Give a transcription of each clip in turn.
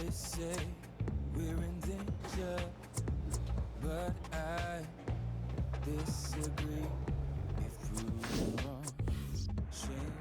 They say we're in danger, but I disagree. If we were wrong, shame.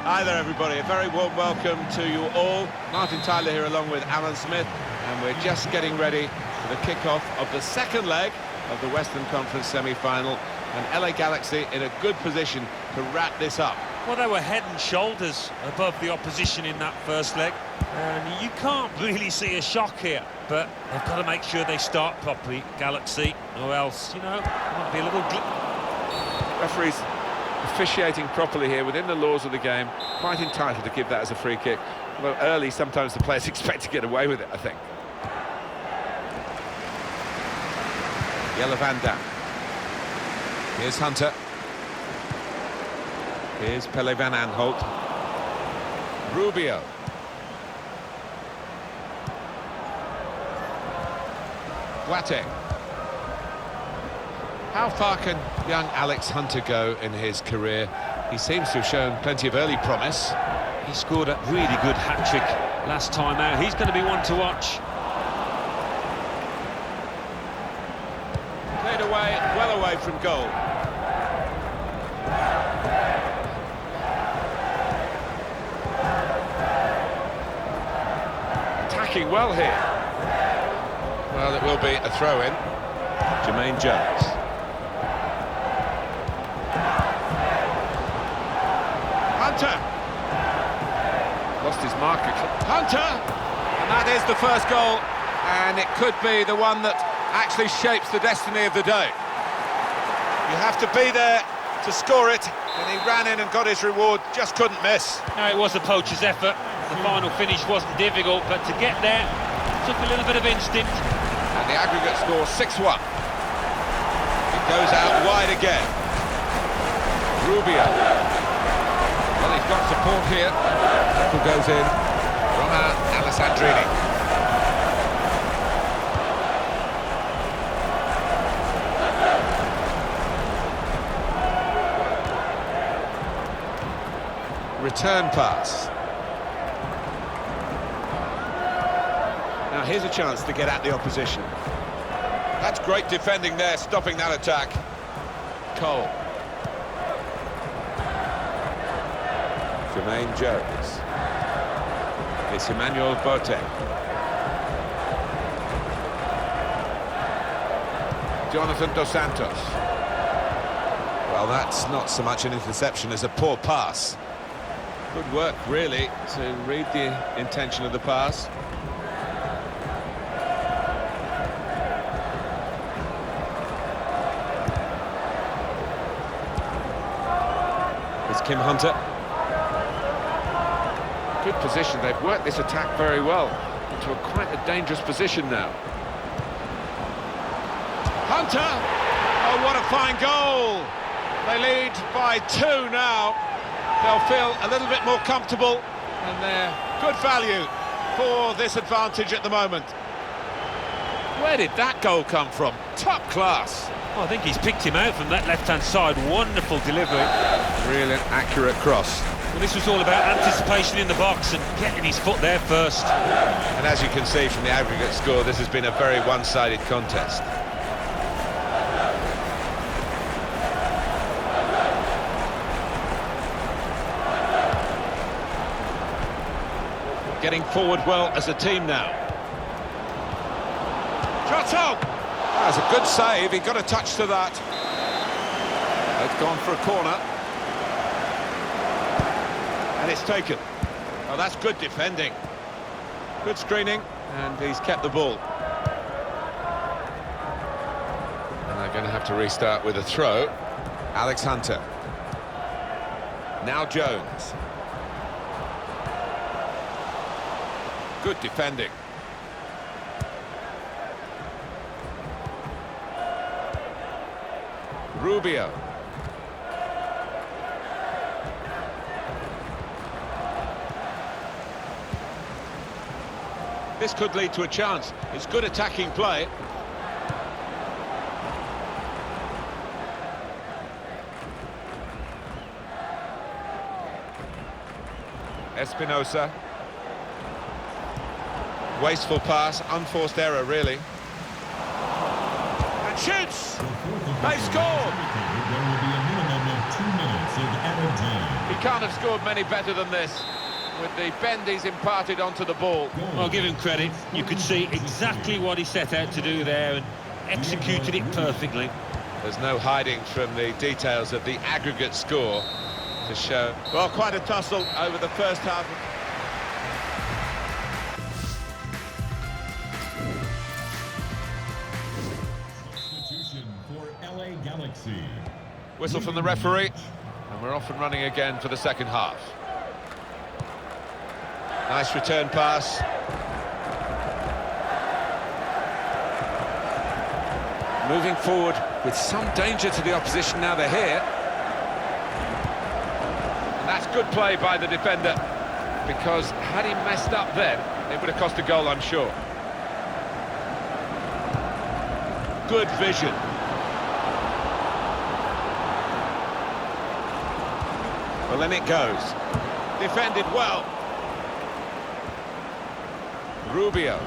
Hi there everybody, a very warm welcome to you all. Martin Tyler here along with Alan Smith, and we're just getting ready for the kick-off of the second leg of the Western Conference semi-final, and LA Galaxy in a good position to wrap this up. Well, they were head and shoulders above the opposition in that first leg, and you can't really see a shock here, but they've got to make sure they start properly, Galaxy, or else, you know, it might be a little... Referees officiating properly here within the laws of the game, quite entitled to give that as a free kick, although early sometimes the players expect to get away with it, I think. Jelle van Dam. Here's Hunter. Here's Pele van Aanholt. Rubio. Boateng. How far can young Alex Hunter go in his career? He seems to have shown plenty of early promise. He scored a really good hat-trick last time out. He's going to be one to watch. Played away, well away from goal. Attacking well here. Well, it will be a throw-in. Jermaine Jones. Hunter! Lost his marker. Hunter! And that is the first goal, and it could be the one that actually shapes the destiny of the day. You have to be there to score it, and he ran in and got his reward, just couldn't miss. No, it was a poacher's effort. The final finish wasn't difficult, but to get there took a little bit of instinct. And the aggregate score 6-1. It goes out wide again. Rubio. Well, he's got support here. Tackle goes in. Roma Alessandrini. Return pass. Now here's a chance to get at the opposition. That's great defending there, stopping that attack. Cole. Jermaine Jones. It's Emmanuel Boateng. Jonathan Dos Santos. Well, that's not so much an interception as a poor pass. Good work, really, to read the intention of the pass. It's Kim Hunter. Good position. They've worked this attack very well into quite a dangerous position now. Hunter! Oh, what a fine goal! They lead by 2 now. They'll feel a little bit more comfortable, and they're good value for this advantage at the moment. Where did that goal come from? Top class. Well, I think he's picked him out from that left-hand side. Wonderful delivery. Really accurate cross. Well, this was all about anticipation in the box and getting his foot there first. And as you can see from the aggregate score, this has been a very one-sided contest. Getting forward well as a team now. Shot on! That's a good save, he got a touch to that. They've gone for a corner. And it's taken. Oh, that's good defending. Good screening, and he's kept the ball. And they're going to have to restart with a throw. Alex Hunter. Now Jones. Good defending. Rubio. This could lead to a chance. It's good attacking play. Espinosa. Wasteful pass, unforced error, really. And shoots! They scored! There will be a minimum of 2 minutes of added time. He can't have scored many better than this, with the bend he's imparted onto the ball. I'll give him credit. You could see exactly what he set out to do there and executed it perfectly. There's no hiding from the details of the aggregate score to show. Well, quite a tussle over the first half. Substitution for LA Galaxy. Whistle from the referee, and we're off and running again for the second half. Nice return pass. Moving forward with some danger to the opposition now they're here. And that's good play by the defender, because had he messed up then, it would have cost a goal, I'm sure. Good vision. Well, then it goes. Defended well. Rubio.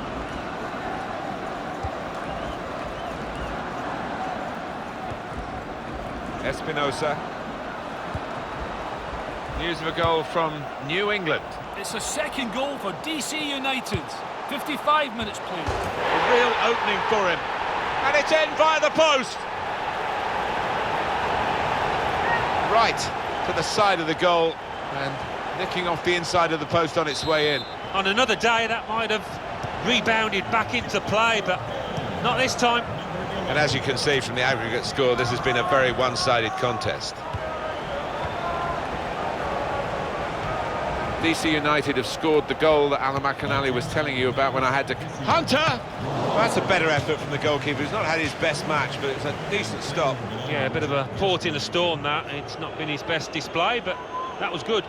Espinosa. News of a goal from New England. It's a second goal for DC United. 55 minutes played. A real opening for him. And it's in via the post. Right to the side of the goal and nicking off the inside of the post on its way in. On another day, that might have rebounded back into play, but not this time. And as you can see from the aggregate score, this has been a very one-sided contest. DC United have scored the goal that Alan McInally was telling you about when I had to... Hunter! Well, that's a better effort from the goalkeeper. He's not had his best match, but it's a decent stop. Yeah, a bit of a port in a storm, that. It's not been his best display, but that was good.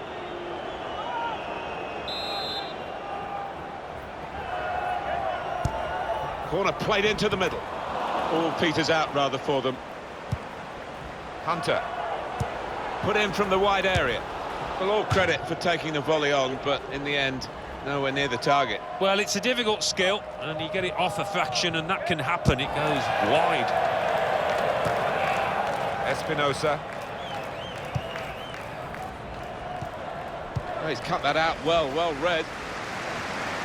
Corner played into the middle. All peters out, rather, for them. Hunter. Put in from the wide area. Well, all credit for taking the volley on, but in the end, nowhere near the target. Well, it's a difficult skill, and you get it off a fraction, and that can happen. It goes wide. Espinosa. Oh, he's cut that out well read.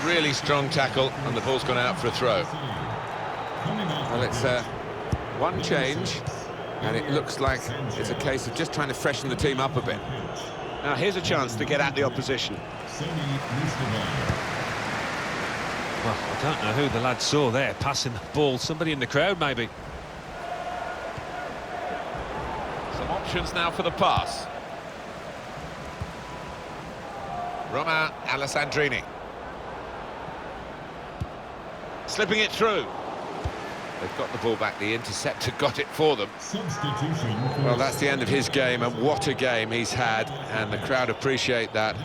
Really strong tackle, and the ball's gone out for a throw. Well, it's one change, and it looks like it's a case of just trying to freshen the team up a bit. Now, here's a chance to get at the opposition. Well, I don't know who the lad saw there passing the ball. Somebody in the crowd, maybe. Some options now for the pass. Romain Alessandrini. Slipping it through. They've got the ball back, the interceptor got it for them. Well, that's the end of his game, and what a game he's had, and the crowd appreciate that.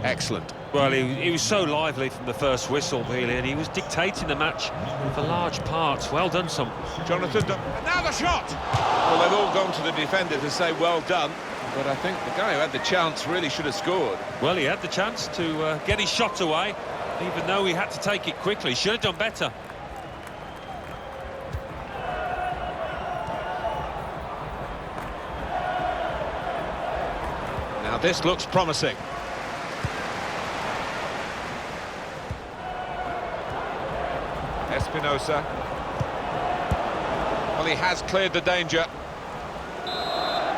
Excellent. Well, he was so lively from the first whistle, really, and he was dictating the match for large parts. Well done, son. Jonathan, and now the shot! Well, they've all gone to the defender to say well done, but I think the guy who had the chance really should have scored. Well, he had the chance to get his shot away, even though he had to take it quickly. Should have done better. Now this looks promising. Espinosa. Well, he has cleared the danger.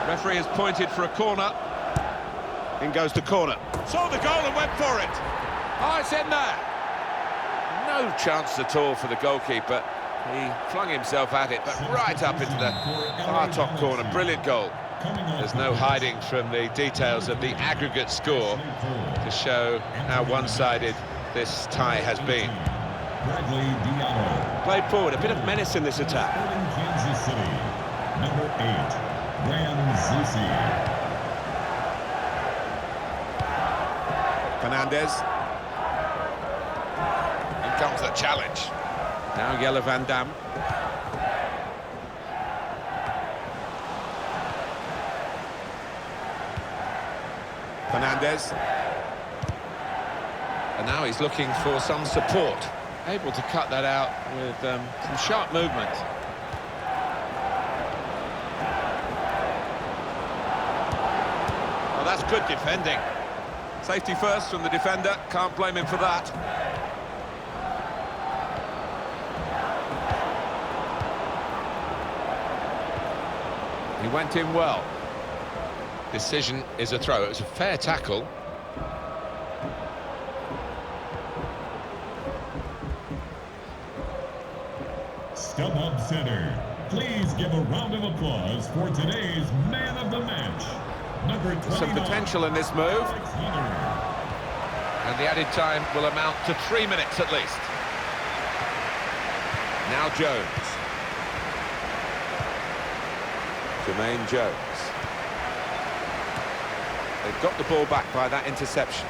Referee has pointed for a corner. In goes the corner. Saw the goal and went for it. Oh, it's in there. No chance at all for the goalkeeper. He flung himself at it, but right up into the far top corner. Brilliant goal. There's no hiding from the details of the aggregate score to show how one-sided this tie has been. Played forward, a bit of menace in this attack. Kansas City, number 8, Brian Zusi. Fernandez. In comes the challenge. Now Jelle Van Damme. Fernandez. And now he's looking for some support. Able to cut that out with some sharp movement. Well, that's good defending. Safety first from the defender, can't blame him for that. He went in well. Decision is a throw. It was a fair tackle. StubHub Center. Please give a round of applause for today's man of the match. Number 29. Some potential in this move. And the added time will amount to 3 minutes at least. Now Jones. Jermaine Jones. They've got the ball back by that interception.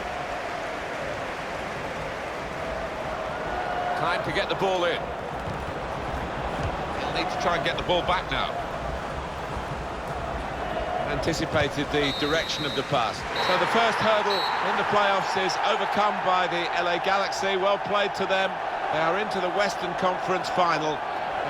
Time to get the ball in. He'll need to try and get the ball back now. Anticipated the direction of the pass. So the first hurdle in the playoffs is overcome by the LA Galaxy. Well played to them. They are into the Western Conference final,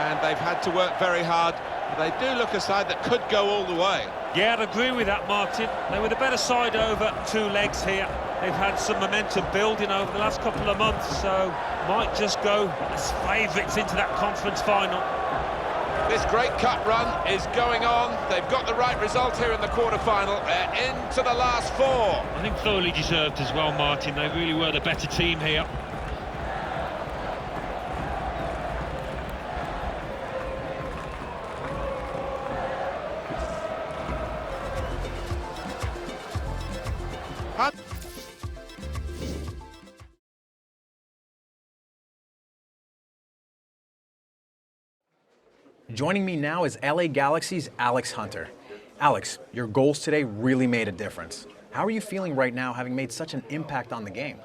and they've had to work very hard. They do look a side that could go all the way. Yeah, I'd agree with that, Martin. They were the better side over 2 legs here. They've had some momentum building over the last couple of months, so might just go as favourites into that conference final. This great cup run is going on. They've got the right result here in the quarter-final. They're into the last 4. I think thoroughly deserved as well, Martin. They really were the better team here. Joining me now is LA Galaxy's Alex Hunter. Alex, your goals today really made a difference. How are you feeling right now, having made such an impact on the game?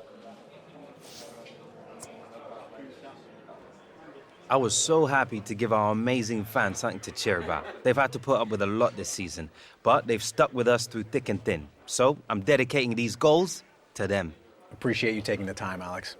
I was so happy to give our amazing fans something to cheer about. They've had to put up with a lot this season, but they've stuck with us through thick and thin. So I'm dedicating these goals to them. Appreciate you taking the time, Alex.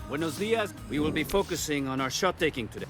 Buenos dias. We will be focusing on our shot taking today.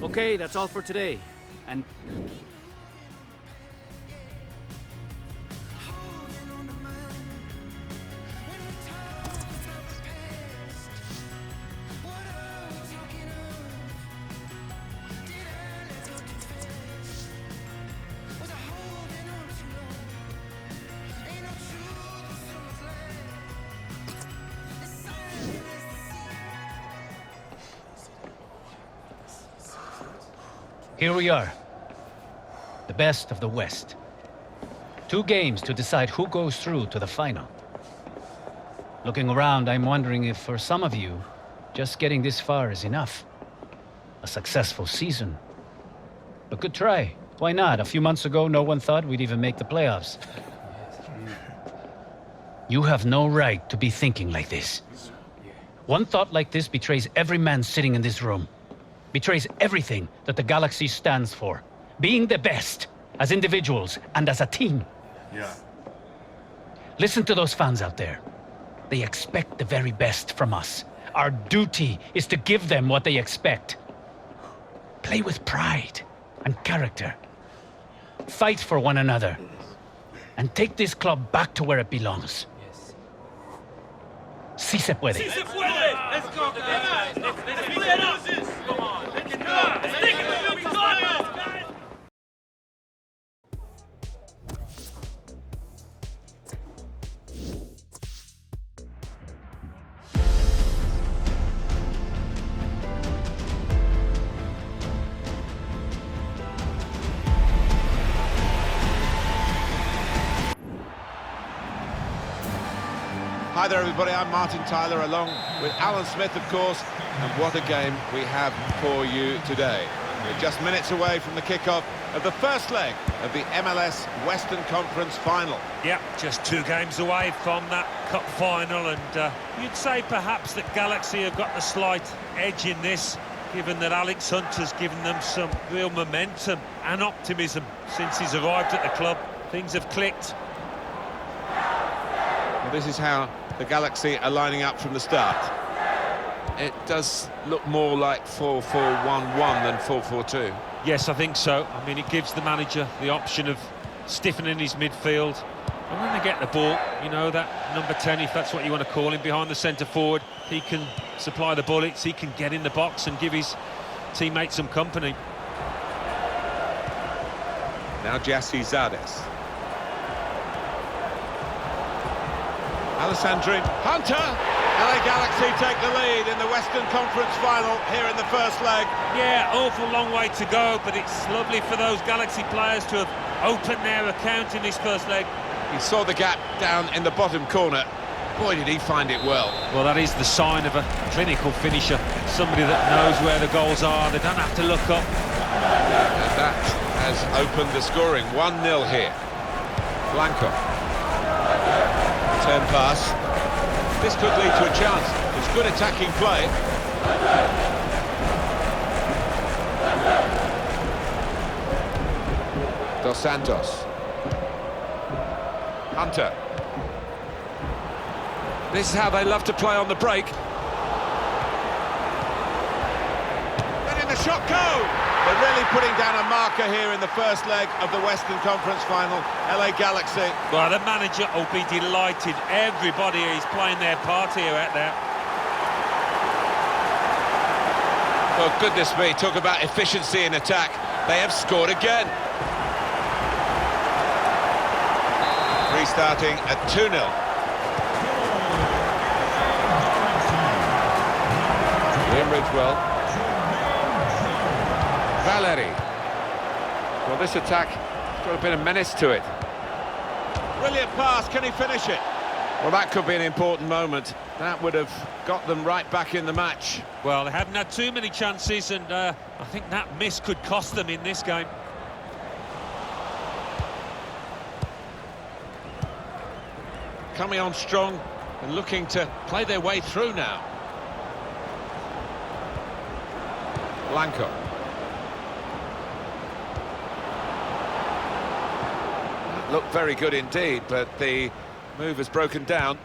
Okay, that's all for today. And here we are, the best of the West. 2 games to decide who goes through to the final. Looking around, I'm wondering if for some of you, just getting this far is enough. A successful season. But good try. Why not? A few months ago, no one thought we'd even make the playoffs. You have no right to be thinking like this. One thought like this betrays every man sitting in this room. Betrays everything that the Galaxy stands for. Being the best, as individuals and as a team. Yeah. Listen to those fans out there. They expect the very best from us. Our duty is to give them what they expect. Play with pride and character. Fight for one another. And take this club back to where it belongs. Sí se puede. Sí se puede! Let's go, guys! Let's play it up! Come on, let's go! Let's take it! We got it, guys! Hi there everybody, I'm Martin Tyler along with Alan Smith of course, and what a game we have for you today. We're just minutes away from the kickoff of the first leg of the MLS Western Conference Final. Yeah, just 2 games away from that cup final, and you'd say perhaps that Galaxy have got the slight edge in this, given that Alex Hunter's given them some real momentum and optimism since he's arrived at the club. Things have clicked. Well, this is how the Galaxy are lining up from the start. It does look more like 4-4-1-1 than 4-4-2. Yes, I think so. I mean, it gives the manager the option of stiffening his midfield. And when they get the ball, you know, that number 10, if that's what you want to call him, behind the centre forward, he can supply the bullets, he can get in the box and give his teammates some company. Now Jassy Zardes. Alessandrin Hunter! LA Galaxy take the lead in the Western Conference Final here in the first leg. Yeah, awful long way to go, but it's lovely for those Galaxy players to have opened their account in this first leg. He saw the gap down in the bottom corner. Boy, did he find it well. Well, that is the sign of a clinical finisher, somebody that knows where the goals are. They don't have to look up. And that has opened the scoring. 1-0 here. Blanco. Turn pass. This could lead to a chance. It's good attacking play. Dos Santos. Hunter. This is how they love to play on the break. Letting the shot go! They're really putting down a marker here in the first leg of the Western Conference Final. LA Galaxy. Well, the manager will be delighted. Everybody is playing their part here out there. Well, goodness me, talk about efficiency in attack. They have scored again. Restarting at 2-0. Liam Ridgewell. Valeri. Well, this attack has got a bit of menace to it. Brilliant pass, can he finish it? Well, that could be an important moment. That would have got them right back in the match. Well, they haven't had too many chances, and I think that miss could cost them in this game. Coming on strong and looking to play their way through now. Blanco. Looked very good indeed, but the move has broken down.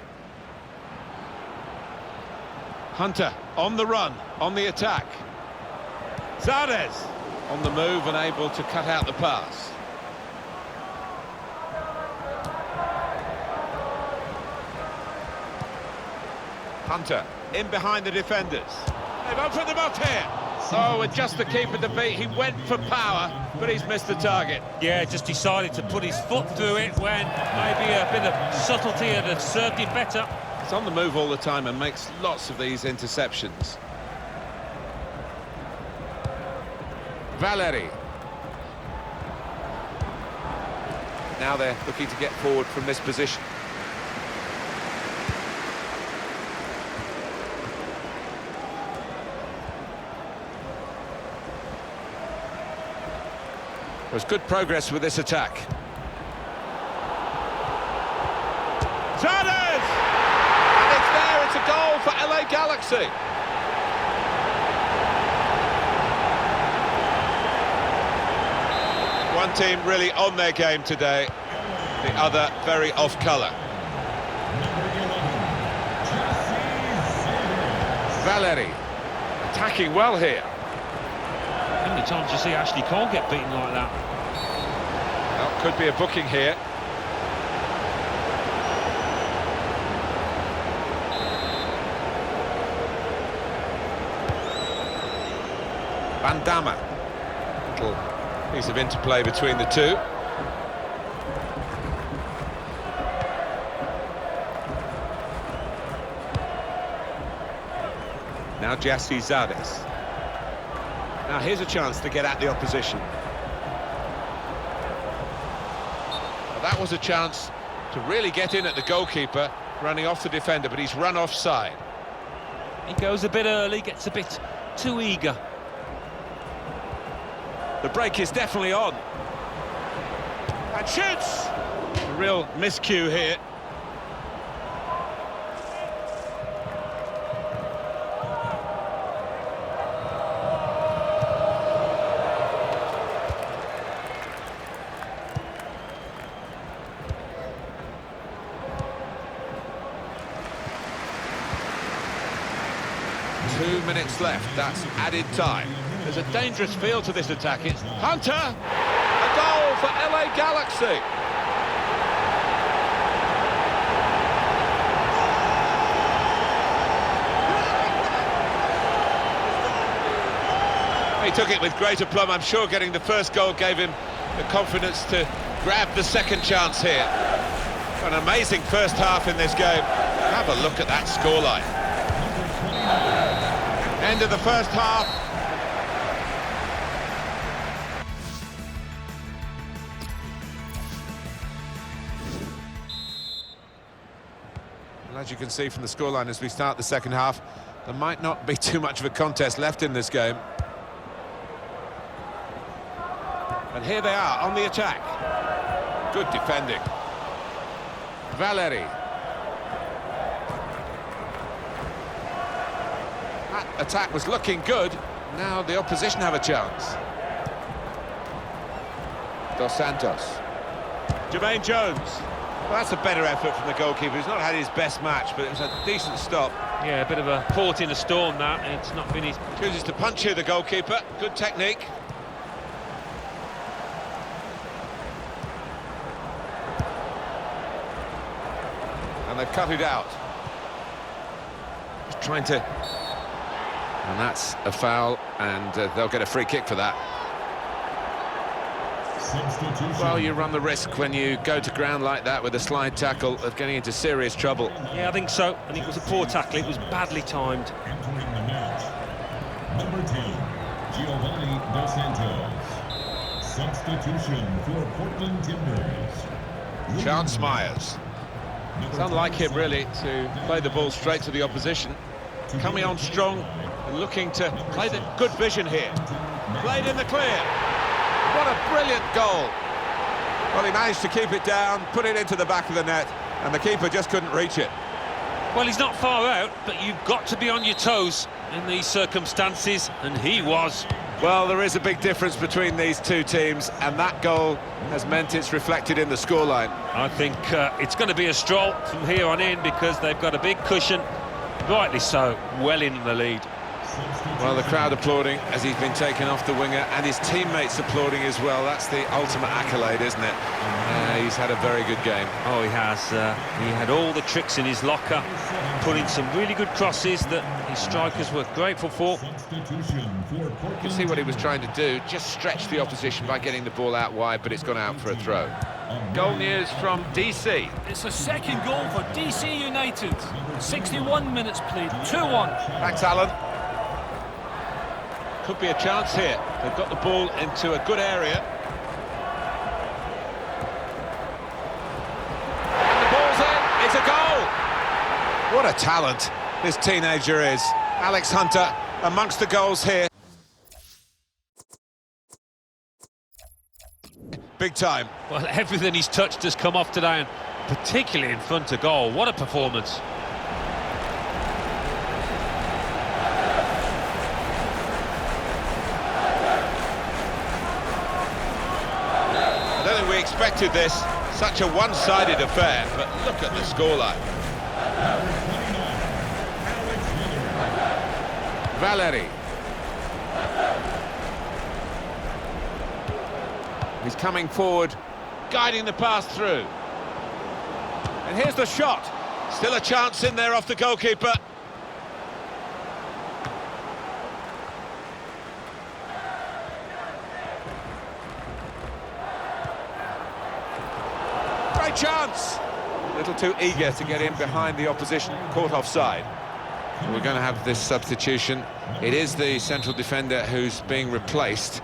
Hunter on the run, on the attack. Zardes. On the move and able to cut out the pass. Hunter in behind the defenders. They've opened them up here. Oh, with just the keeper to beat, he went for power, but he's missed the target. Yeah, just decided to put his foot through it when maybe a bit of subtlety had have served him better. He's on the move all the time and makes lots of these interceptions. Valeri. Now they're looking to get forward from this position. There's good progress with this attack. Turners! And it's there, it's a goal for LA Galaxy. One team really on their game today, the other very off colour. Valeri attacking well here. How many times do you see Ashley Cole get beaten like that? Well, could be a booking here. Van Damme. Little piece of interplay between the two. Now Jassi Zades. Now here's a chance to get at the opposition. Well, that was a chance to really get in at the goalkeeper, running off the defender, but he's run offside. He goes a bit early, gets a bit too eager. The break is definitely on. And shoots! A real miscue here. Minutes left, that's added time. There's a dangerous feel to this attack. It's Hunter! A goal for LA Galaxy! He took it with great aplomb. I'm sure getting the first goal gave him the confidence to grab the second chance here. An amazing first half in this game. Have a look at that scoreline. End of the first half. Well, as you can see from the scoreline as we start the second half, there might not be too much of a contest left in this game. And here they are on the attack. Good defending. Valeri. That attack was looking good. Now the opposition have a chance. Dos Santos. Jermaine Jones. Well, that's a better effort from the goalkeeper. He's not had his best match, but it was a decent stop. Yeah, a bit of a port in a storm, that. It's not been his... Chooses to punch here, the goalkeeper. Good technique. And they've cut it out. Just trying to... And that's a foul, and they'll get a free kick for that. Well, you run the risk when you go to ground like that with a slide tackle of getting into serious trouble. Yeah, I think so. I think it was a poor tackle. It was badly timed. Entering the match, number 10, Giovanni Dos Santos. Substitution for Portland Timbers. Chance Myers. It's unlike him, really, to play the ball straight to the opposition. Coming on strong and looking to play the good vision here. Played in the clear. What a brilliant goal. Well, he managed to keep it down, put it into the back of the net, and the keeper just couldn't reach it. Well, he's not far out, but you've got to be on your toes in these circumstances, and he was. Well, there is a big difference between these two teams, and that goal has meant it's reflected in the scoreline. I think it's going to be a stroll from here on in because they've got a big cushion, rightly so, well in the lead. Well, the crowd applauding as he's been taken off the winger, and his teammates applauding as well. That's the ultimate accolade, isn't it? He's had a very good game. Oh, he has. He had all the tricks in his locker, put in some really good crosses that his strikers were grateful for. You can see what he was trying to do, just stretch the opposition by getting the ball out wide, but it's gone out for a throw. Goal news from DC. It's a second goal for DC United. 61 minutes played, 2-1. Thanks, Alan. Could be a chance here. They've got the ball into a good area. And the ball's in. It's a goal. What a talent this teenager is. Alex Hunter amongst the goals here. Big time. Well, everything he's touched has come off today, and particularly in front of goal. What a performance. I don't think we expected this. Such a one-sided affair, but look at the scoreline. Valeri. He's coming forward, guiding the pass through. And here's the shot. Still a chance in there off the goalkeeper. Great chance. A little too eager to get in behind the opposition, caught offside. We're going to have this substitution. It is the central defender who's being replaced.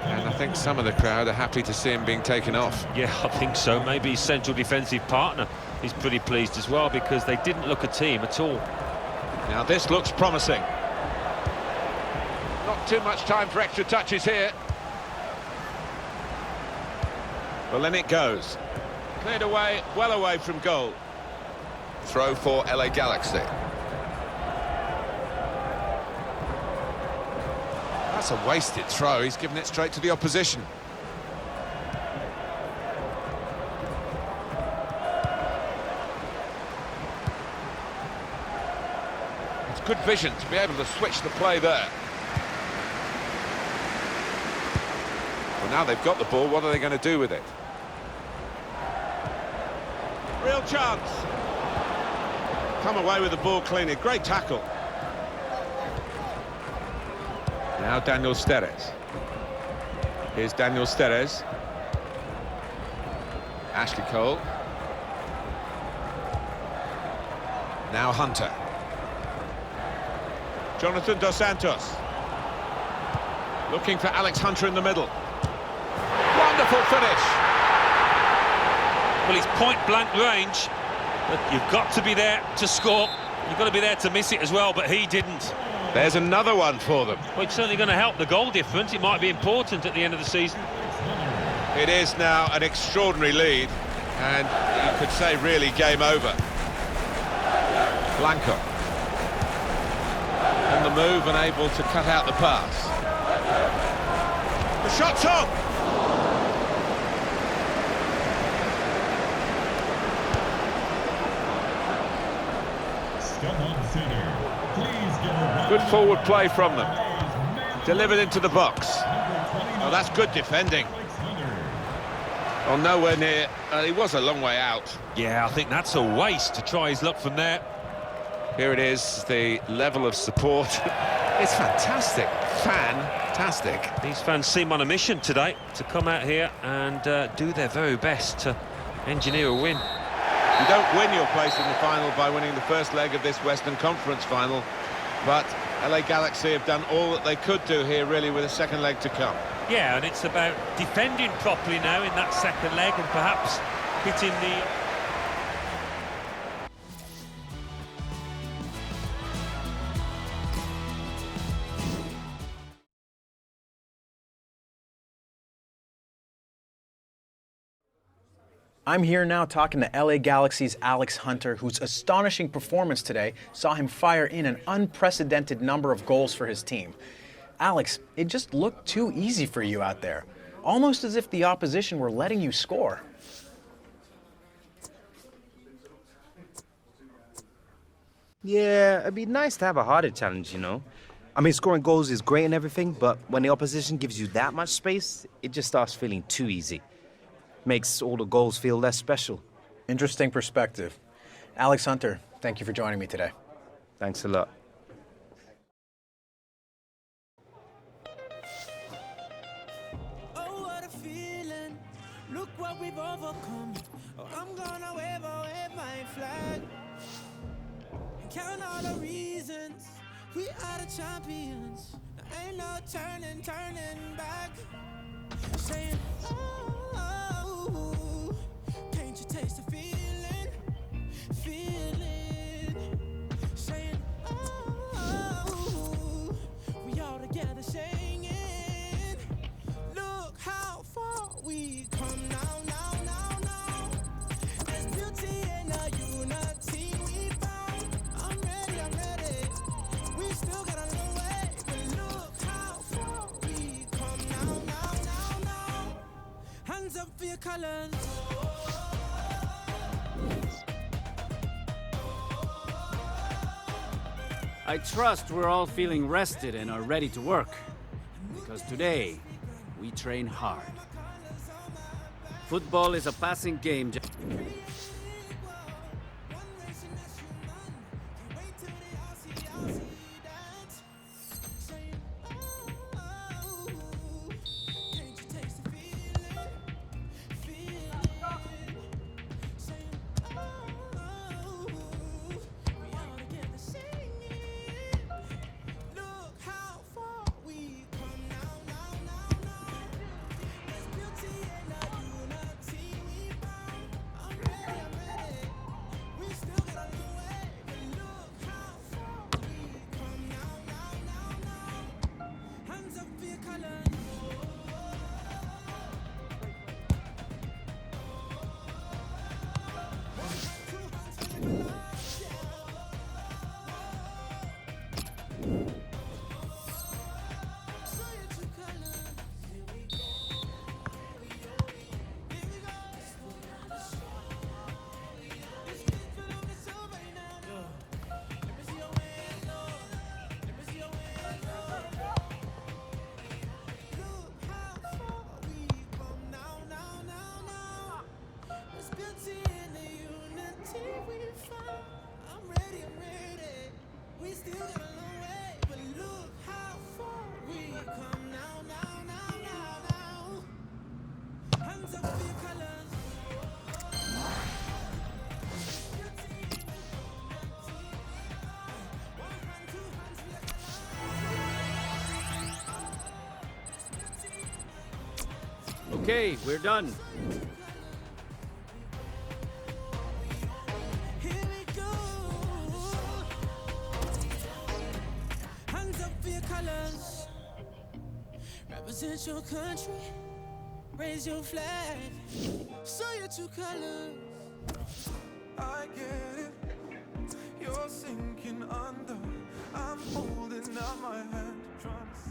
And I think some of the crowd are happy to see him being taken off. Yeah, I think so. Maybe his central defensive partner is pretty pleased as well, because they didn't look a team at all. Now this looks promising. Not too much time for extra touches here. Well, then it goes. Cleared away, well away from goal. Throw for LA Galaxy. That's a wasted throw. He's given it straight to the opposition. It's good vision to be able to switch the play there. Well, now they've got the ball, what are they going to do with it? Real chance. Come away with the ball cleanly. Great tackle. Now Daniel Steres. Here's Daniel Steres. Ashley Cole. Now Hunter. Jonathan Dos Santos. Looking for Alex Hunter in the middle. Wonderful finish. Well, he's point-blank range, but you've got to be there to score. You've got to be there to miss it as well, but he didn't. There's another one for them. Well, it's certainly going to help the goal difference. It might be important at the end of the season. It is now an extraordinary lead, and you could say really game over. Blanco. On the move and able to cut out the pass. The shot's on! Good forward play from them. Delivered into the box. Oh, that's good defending. Oh, nowhere near. He was a long way out. Yeah, I think that's a waste to try his luck from there. Here it is, the level of support. It's fantastic. Fantastic. These fans seem on a mission today to come out here and do their very best to engineer a win. You don't win your place in the final by winning the first leg of this Western Conference final, but LA Galaxy have done all that they could do here, really, with a second leg to come. Yeah, and it's about defending properly now in that second leg and perhaps hitting the... I'm here now talking to LA Galaxy's Alex Hunter, whose astonishing performance today saw him fire in an unprecedented number of goals for his team. Alex, it just looked too easy for you out there, almost as if the opposition were letting you score. Yeah, it'd be nice to have a harder challenge, you know. I mean, scoring goals is great and everything, but when the opposition gives you that much space, it just starts feeling too easy. Makes all the goals feel less special. Interesting perspective. Alex Hunter, thank you for joining me today. Thanks a lot. Oh, what a feeling. Look what we've overcome. Oh, I'm gonna wave my flag. And count all the reasons we are the champions. There ain't no turning back. Saying, oh, can't you taste the feeling? Saying, oh, we all together singing. Look how far we come now. There's beauty in the unity we found. I'm ready. We still got a long way, but look how far we come now. Hands up for your colors. I trust we're all feeling rested and are ready to work. Because today, we train hard. Football is a passing game. Okay, we're done. Here we go. Hands up for your colors. Represent your country. Raise your flag. Show your true colors. I get it. You're sinking under. I'm holding out my hand, trying to see.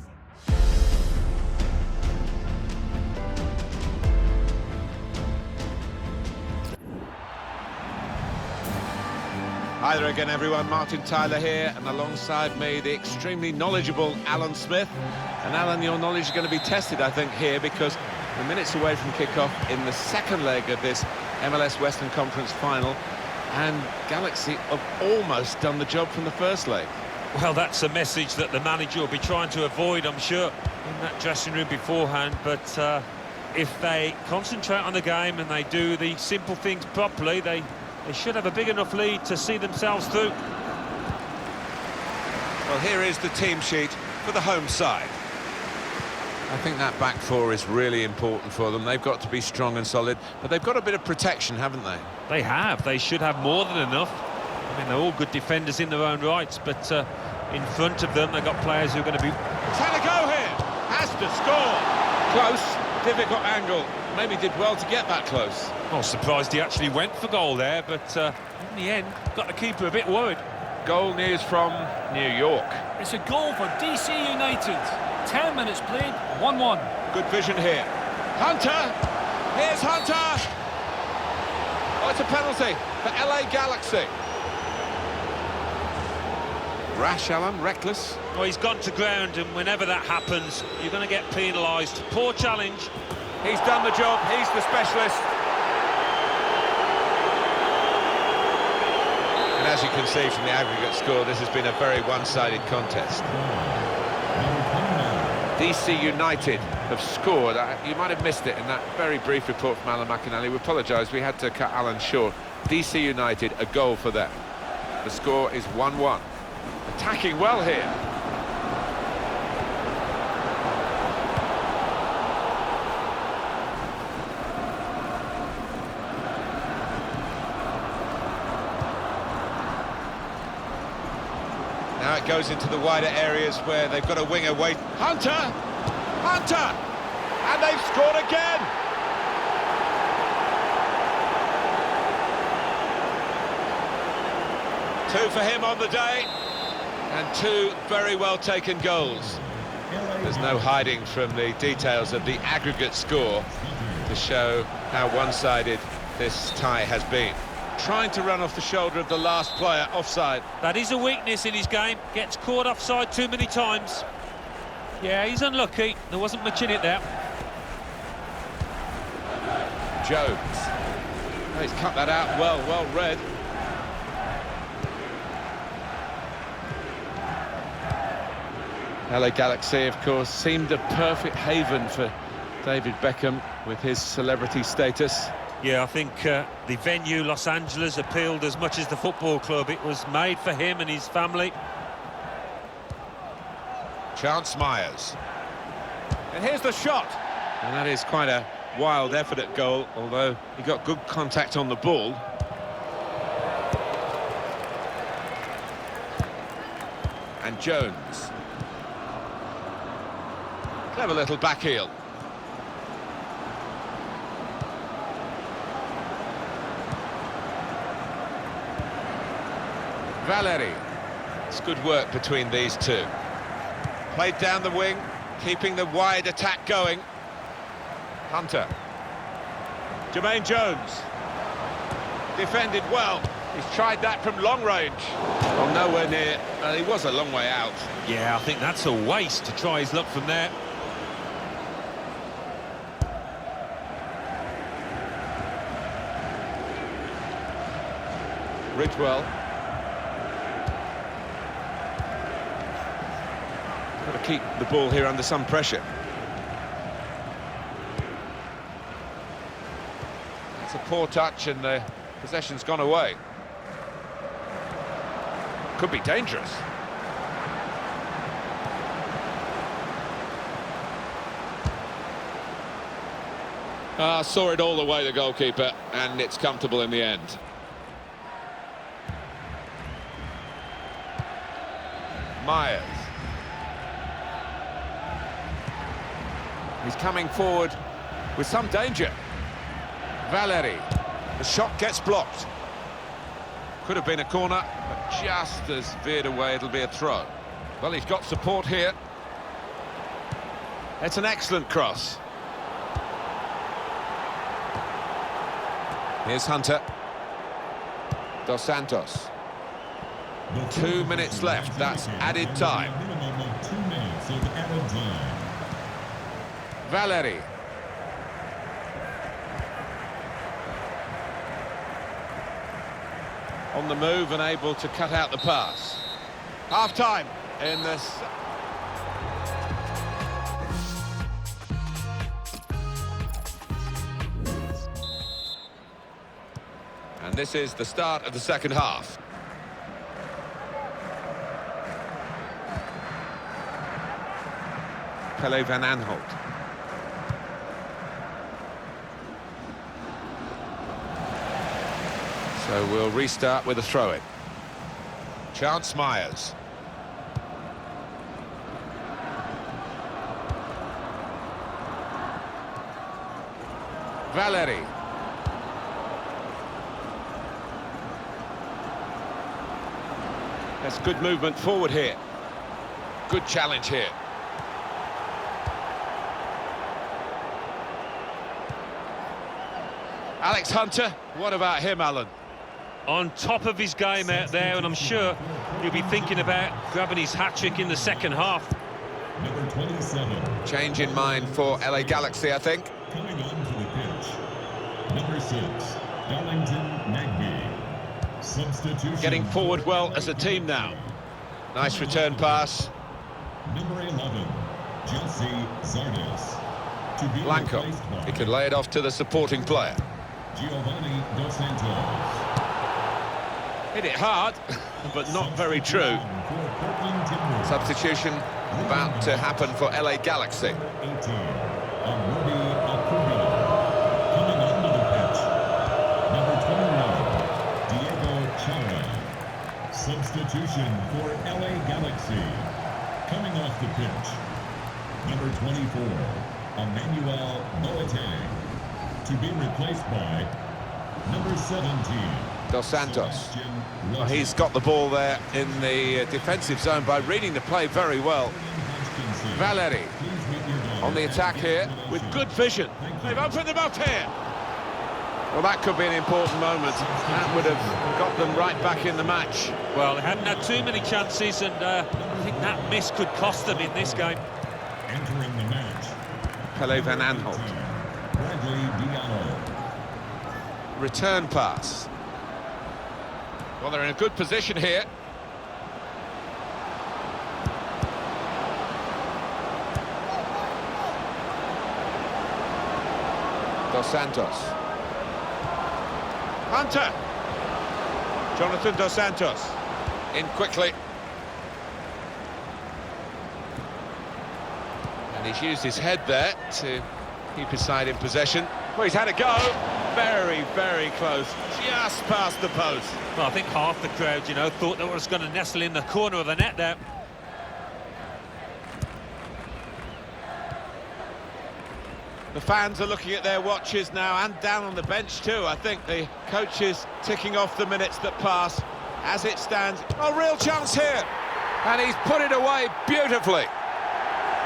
Hi there again, everyone. Martin Tyler here, and alongside me, the extremely knowledgeable Alan Smith. And Alan, your knowledge is going to be tested, I think, here, because we're minutes away from kick-off in the second leg of this MLS Western Conference final, and Galaxy have almost done the job from the first leg. Well, that's a message that the manager will be trying to avoid, I'm sure, in that dressing room beforehand. But if they concentrate on the game and they do the simple things properly, they should have a big enough lead to see themselves through. Well, here is the team sheet for the home side. I think that back four is really important for them. They've got to be strong and solid, but they've got a bit of protection, haven't they? They have. They should have more than enough. I mean, they're all good defenders in their own rights, but in front of them, they've got players who are going to be... Had a go here! Has to score! Close, difficult angle. Maybe did well to get that close. Well, surprised he actually went for goal there, but in the end, got the keeper a bit worried. Goal news from New York. It's a goal for DC United. 10 minutes played, 1-1. Good vision here. Hunter! Here's Hunter! Oh, it's a penalty for LA Galaxy. Rash, Alan, reckless. Well, he's gone to ground, and whenever that happens, you're going to get penalised. Poor challenge. He's done the job, he's the specialist. And as you can see from the aggregate score, this has been a very one-sided contest. DC United have scored. You might have missed it in that very brief report from Alan McInally. We apologise, we had to cut Alan short. DC United, a goal for them. The score is 1-1. Attacking well here. Now it goes into the wider areas where they've got a winger wait. Hunter! Hunter! And they've scored again! Two for him on the day, and two very well taken goals. There's no hiding from the details of the aggregate score to show how one-sided this tie has been. Trying to run off the shoulder of the last player, offside. That is a weakness in his game. Gets caught offside too many times. Yeah, he's unlucky. There wasn't much in it there. Jones. Oh, he's cut that out well read. LA Galaxy, of course, seemed a perfect haven for David Beckham with his celebrity status. Yeah, I think the venue, Los Angeles, appealed as much as the football club. It was made for him and his family. Chance Myers. And here's the shot. And that is quite a wild effort at goal, although he got good contact on the ball. And Jones. Clever little back heel. Valeri. It's good work between these two. Played down the wing, keeping the wide attack going. Hunter. Jermaine Jones. Defended well. He's tried that from long range. Well, nowhere near. He was a long way out. Yeah, I think that's a waste to try his luck from there. Ridgewell. Got to keep the ball here under some pressure. It's a poor touch and the possession's gone away. Could be dangerous. Saw it all the way, the goalkeeper, and it's comfortable in the end. Myers. He's coming forward with some danger. Valeri. The shot gets blocked. Could have been a corner, but just as veered away, it'll be a throw. Well, he's got support here. It's an excellent cross. Here's Hunter. Dos Santos. 2 minutes left, that's added time. Minimum of 2 minutes of added time. Valeri. On the move and able to cut out the pass. Half-time in this. And this is the start of the second half. Pele van Aanholt. So we'll restart with a throw-in. Chance Myers. Valeri. That's good movement forward here. Good challenge here. Alex Hunter, what about him, Alan? on top of his game out there, and I'm sure he'll be thinking about grabbing his hat-trick in the second half. Number 27. Change in mind for LA Galaxy, I think. Coming onto the pitch. Number 6, Darlington Nagby. Substitution. Getting forward well as a team now. Nice return pass. Number 11, Jesse Zardes. To be Blanco. replaced by He could lay it off to the supporting player. Giovanni Dos Santos. Hit it hard, but not very true. Substitution about to happen for LA Galaxy. 18, Arubi Akubia. Coming onto the pitch. Number 21, Diego Chara. Substitution for LA Galaxy. Coming off the pitch. Number 24, Emmanuel Boateng. To be replaced by number 17. Dos Santos. Well, he's got the ball there in the defensive zone by reading the play very well. Valeri on the attack here with good vision. They've opened them up here. Well, that could be an important moment. That would have got them right back in the match. Well, they hadn't had too many chances, and I think that miss could cost them in this game. Entering the match. Pele Van Aanholt. Bradley Diallo. Return pass. Well, they're in a good position here. Dos Santos. Hunter. Jonathan Dos Santos. In quickly. And he's used his head there to keep his side in possession. Well, he's had a go. Very, very close. Just past the post. Well, I think half the crowd, you know, thought that was going to nestle in the corner of the net there. The fans are looking at their watches now and down on the bench too. I think the coach is ticking off the minutes that pass. As it stands, a real chance here. And he's put it away beautifully.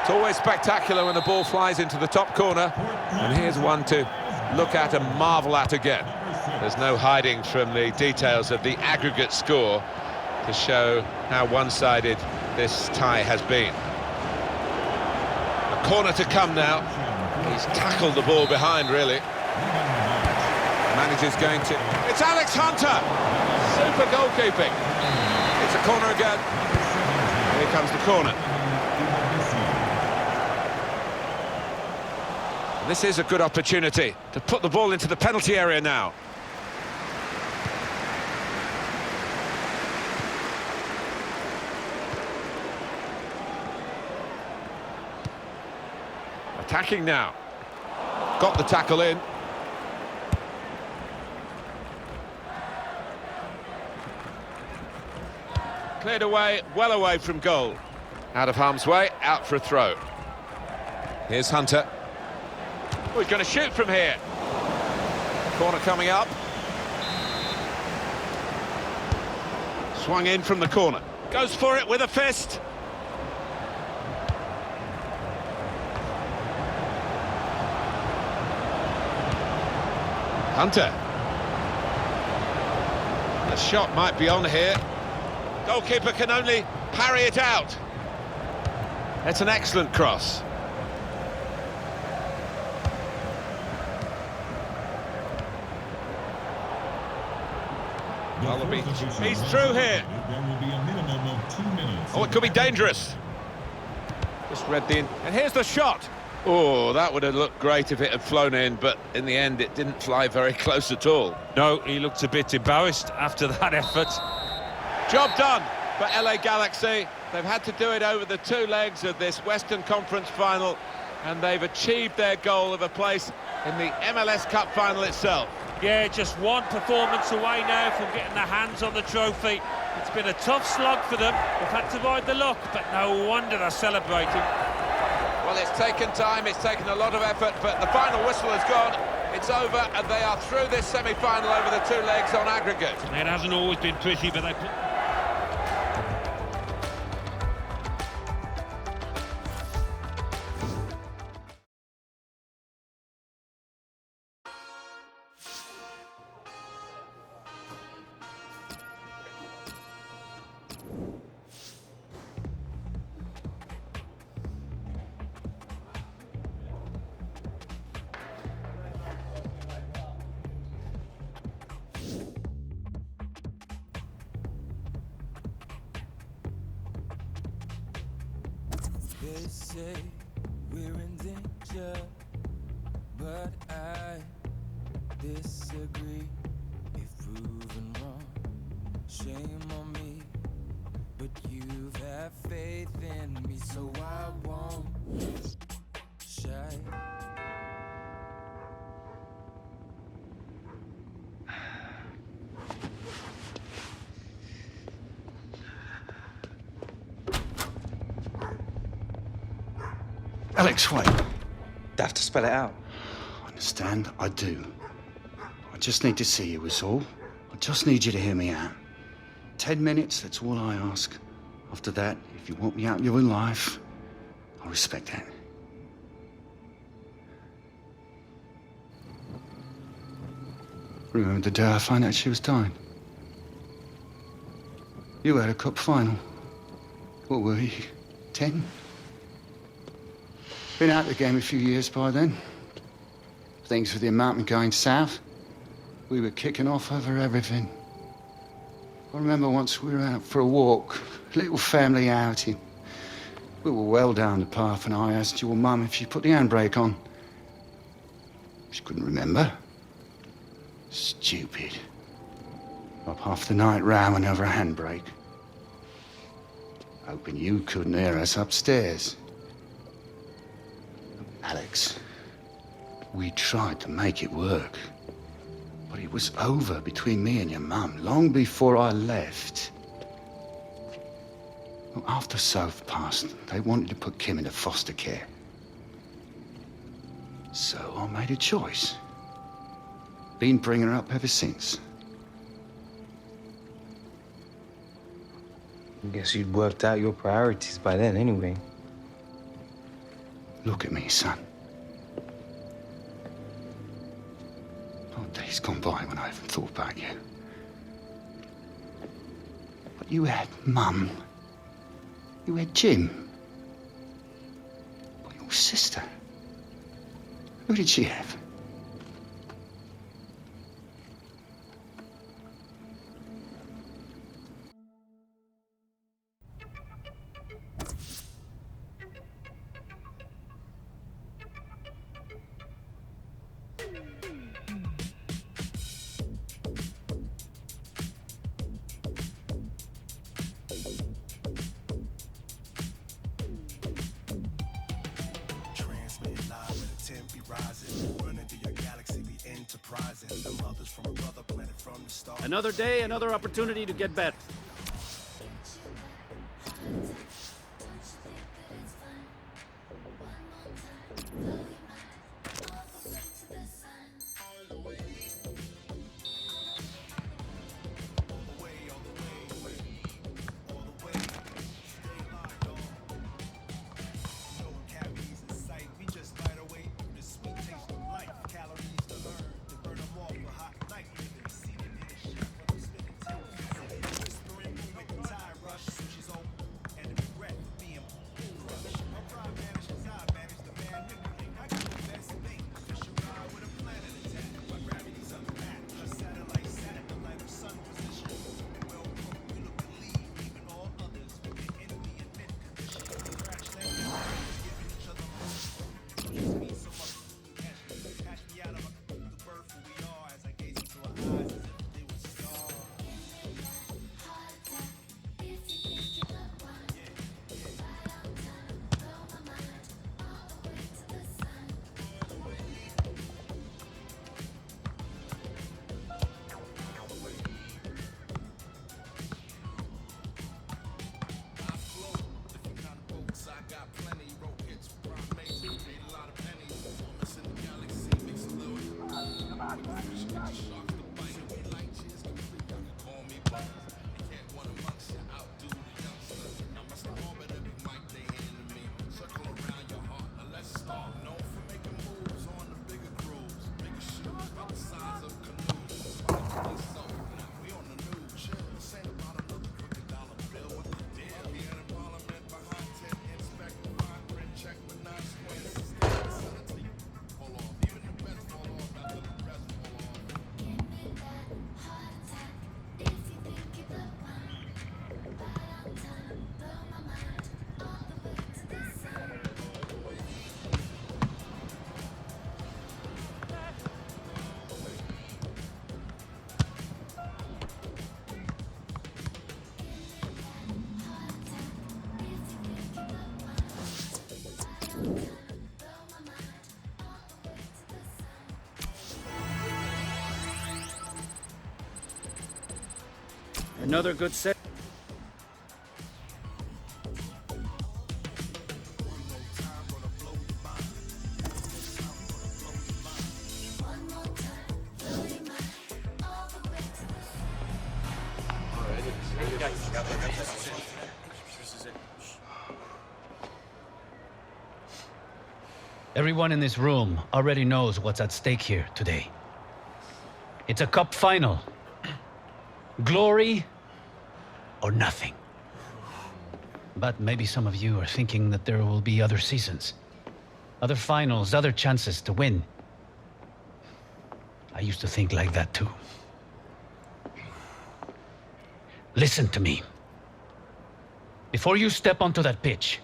It's always spectacular when the ball flies into the top corner. And here's one to look at and marvel at again. There's no hiding from the details of the aggregate score to show how one-sided this tie has been. A corner to come now. He's tackled the ball behind, really. Manager's going to... It's Alex Hunter! Super goalkeeping. It's a corner again. Here comes the corner. This is a good opportunity to put the ball into the penalty area now. Attacking now. Got the tackle in. Cleared away, well away from goal. Out of harm's way, out for a throw. Here's Hunter. Oh, he's going to shoot from here. Corner coming up. Swung in from the corner. Goes for it with a fist. Hunter. The shot might be on here. Goalkeeper can only parry it out. It's an excellent cross. He's through here. There will be a minimum of 2 minutes. Oh, it could be dangerous. Just read the in. And here's the shot. Oh, that would have looked great if it had flown in, but in the end it didn't fly very close at all. No, he looked a bit embarrassed after that effort. Job done for LA Galaxy. They've had to do it over the two legs of this Western Conference final, and they've achieved their goal of a place in the MLS Cup final itself. Yeah, just one performance away now from getting their hands on the trophy. It's been a tough slog for them. They've had to ride the luck, but no wonder they're celebrating. Well, it's taken time, it's taken a lot of effort, but the final whistle has gone. It's over, and they are through this semi-final over the two legs on aggregate. It hasn't always been pretty, but they... They say we're in danger, but I disagree. If proven wrong, shame on me. But you've had faith in me, so I won't shy. Alex, wait. I have to spell it out. Understand? I do. I just need to see you, is all. I just need you to hear me out. 10 minutes, that's all I ask. After that, if you want me out of your life, I respect that. Remember the day I found out she was dying? You had a cup final. What were you, 10? Been out of the game a few years by then. Things with the amount going south. We were kicking off over everything. I remember once we were out for a walk, a little family outing. We were well down the path and I asked your mum if she put the handbrake on. She couldn't remember. Stupid. Up half the night rowing over a handbrake. Hoping you couldn't hear us upstairs. Alex, we tried to make it work. But it was over between me and your mum long before I left. Well, after Soph passed, they wanted to put Kim into foster care. So I made a choice. Been bringing her up ever since. I guess you'd worked out your priorities by then anyway. Look at me, son. Not days gone by when I haven't thought about you. But you had Mum. You had Jim. But your sister. Who did she have? Another day, another opportunity to get better. Another good set. Everyone in this room already knows what's at stake here today. It's a cup final. Glory or nothing. But maybe some of you are thinking that there will be other seasons, other finals, other chances to win. I used to think like that too. Listen to me. Before you step onto that pitch,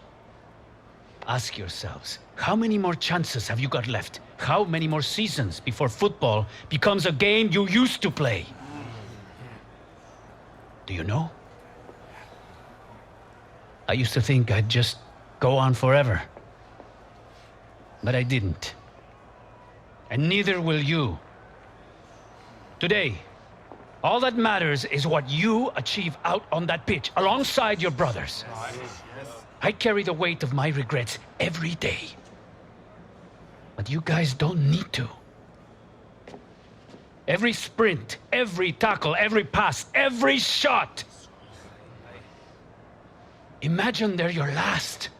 ask yourselves, how many more chances have you got left? How many more seasons before football becomes a game you used to play? Do you know? I used to think I'd just go on forever. But I didn't. And neither will you. Today, all that matters is what you achieve out on that pitch, alongside your brothers. I carry the weight of my regrets every day. But you guys don't need to. Every sprint, every tackle, every pass, every shot. Imagine they're your last.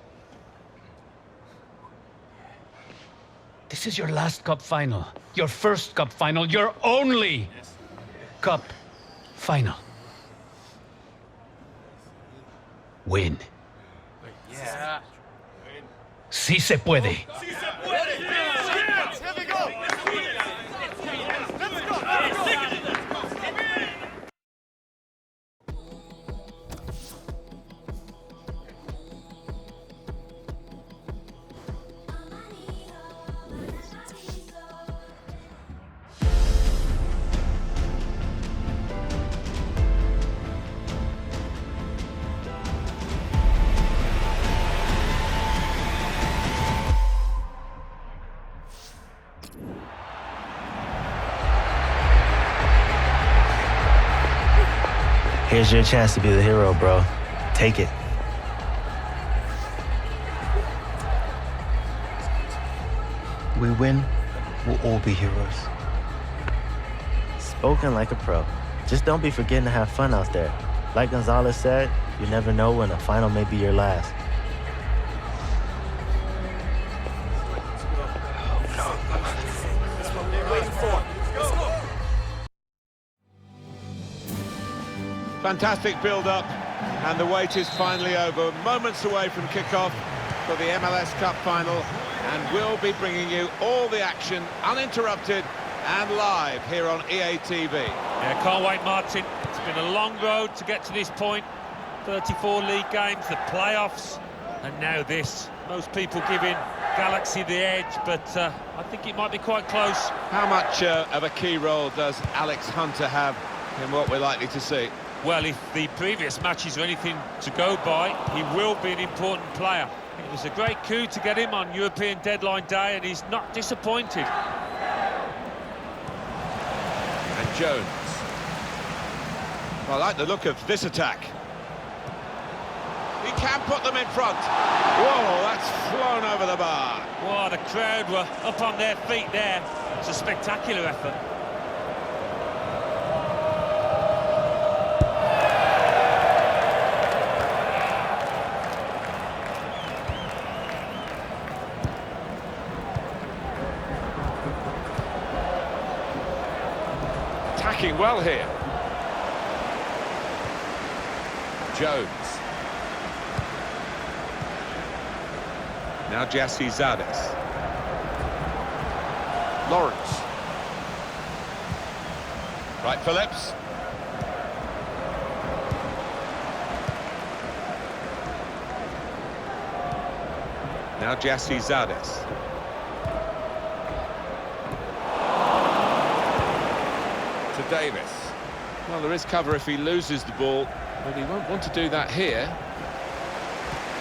This is your last cup final. Your first cup final. Your only cup final. Win. Yeah. Sí se puede. Here's your chance to be the hero, bro. Take it. We win, we'll all be heroes. Spoken like a pro. Just don't be forgetting to have fun out there. Like Gonzalez said, you never know when a final may be your last. Fantastic build-up, and the wait is finally over. Moments away from kick-off for the MLS Cup final, and we'll be bringing you all the action, uninterrupted and live here on EA TV. Yeah, can't wait, Martin. It's been a long road to get to this point. 34 league games, the playoffs, and now this. Most people giving Galaxy the edge, but I think it might be quite close. How much of a key role does Alex Hunter have in what we're likely to see? Well, if the previous matches are anything to go by, he will be an important player. It was a great coup to get him on European deadline day, and he's not disappointed. And Jones. Well, I like the look of this attack. He can put them in front. Whoa, that's flown over the bar. Wow, the crowd were up on their feet there. It's a spectacular effort. Attacking well here. Jones. Now Jesse Zades. Lawrence. Right, Phillips. Now Jesse Zades. To Davis. Well, there is cover if he loses the ball, but he won't want to do that here.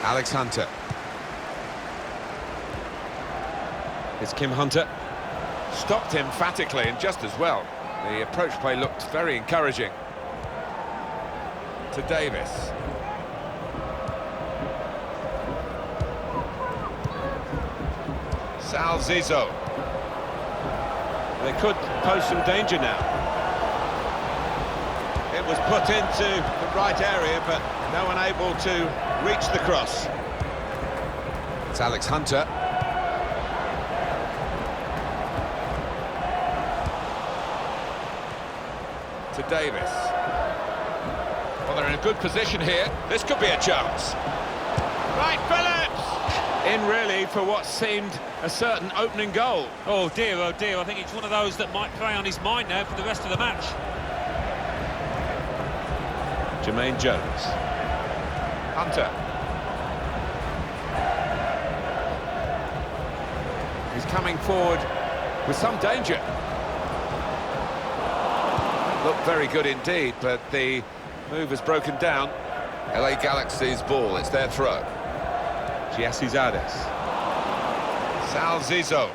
Alex Hunter. It's Kim Hunter. Stopped emphatically and just as well. The approach play looked very encouraging. To Davis. Sal Zizzo. They could pose some danger now. It was put into the right area, but no one able to reach the cross. It's Alex Hunter. To Davis. Well, they're in a good position here. This could be a chance. Right, Phillips! In really for what seemed a certain opening goal. Oh dear, I think it's one of those that might play on his mind now for the rest of the match. Jermaine Jones. Hunter. He's coming forward with some danger. Looked very good indeed, but the move has broken down. LA Galaxy's ball, it's their throw. Giassizades. Sal Zizzo.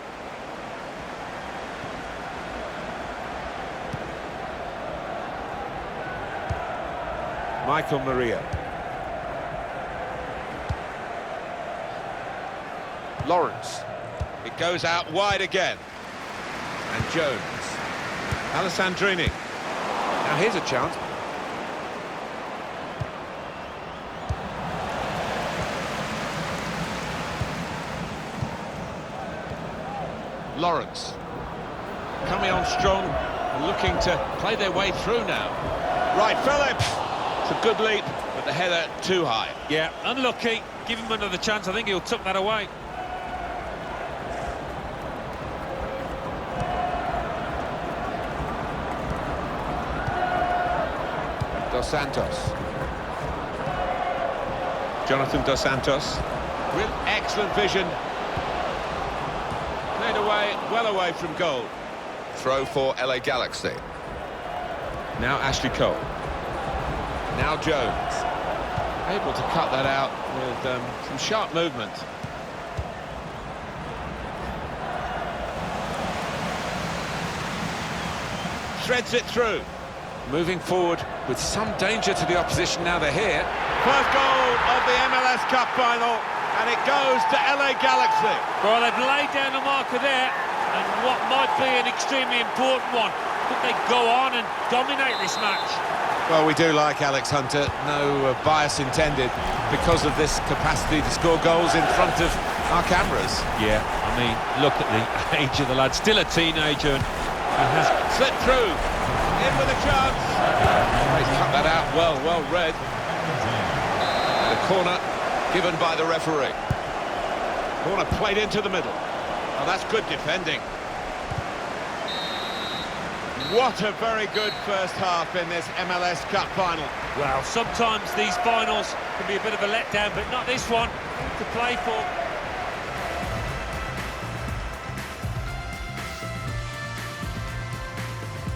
Michael Maria. Lawrence. It goes out wide again. And Jones. Alessandrini. Now here's a chance. Lawrence. Coming on strong and looking to play their way through now. Right, Phillips. It's a good leap, but the header too high. Yeah, unlucky. Give him another chance. I think he'll tuck that away. Dos Santos. Jonathan Dos Santos. With excellent vision. Played away, well away from goal. Throw for LA Galaxy. Now Ashley Cole. Now Jones. Able to cut that out with some sharp movement. Threads it through. Moving forward with some danger to the opposition now they're here. First goal of the MLS Cup final, and it goes to LA Galaxy. Well, they've laid down the marker there, and what might be an extremely important one. Could they go on and dominate this match? Well, we do like Alex Hunter, no bias intended, because of this capacity to score goals in front of our cameras. Yeah, I mean, look at the age of the lad, still a teenager, and has slipped through. In with a chance. He's cut that out well read. And a corner given by the referee. Corner played into the middle. Oh, that's good defending. What a very good first half in this MLS Cup final. Well, sometimes these finals can be a bit of a letdown, but not this one. To play for.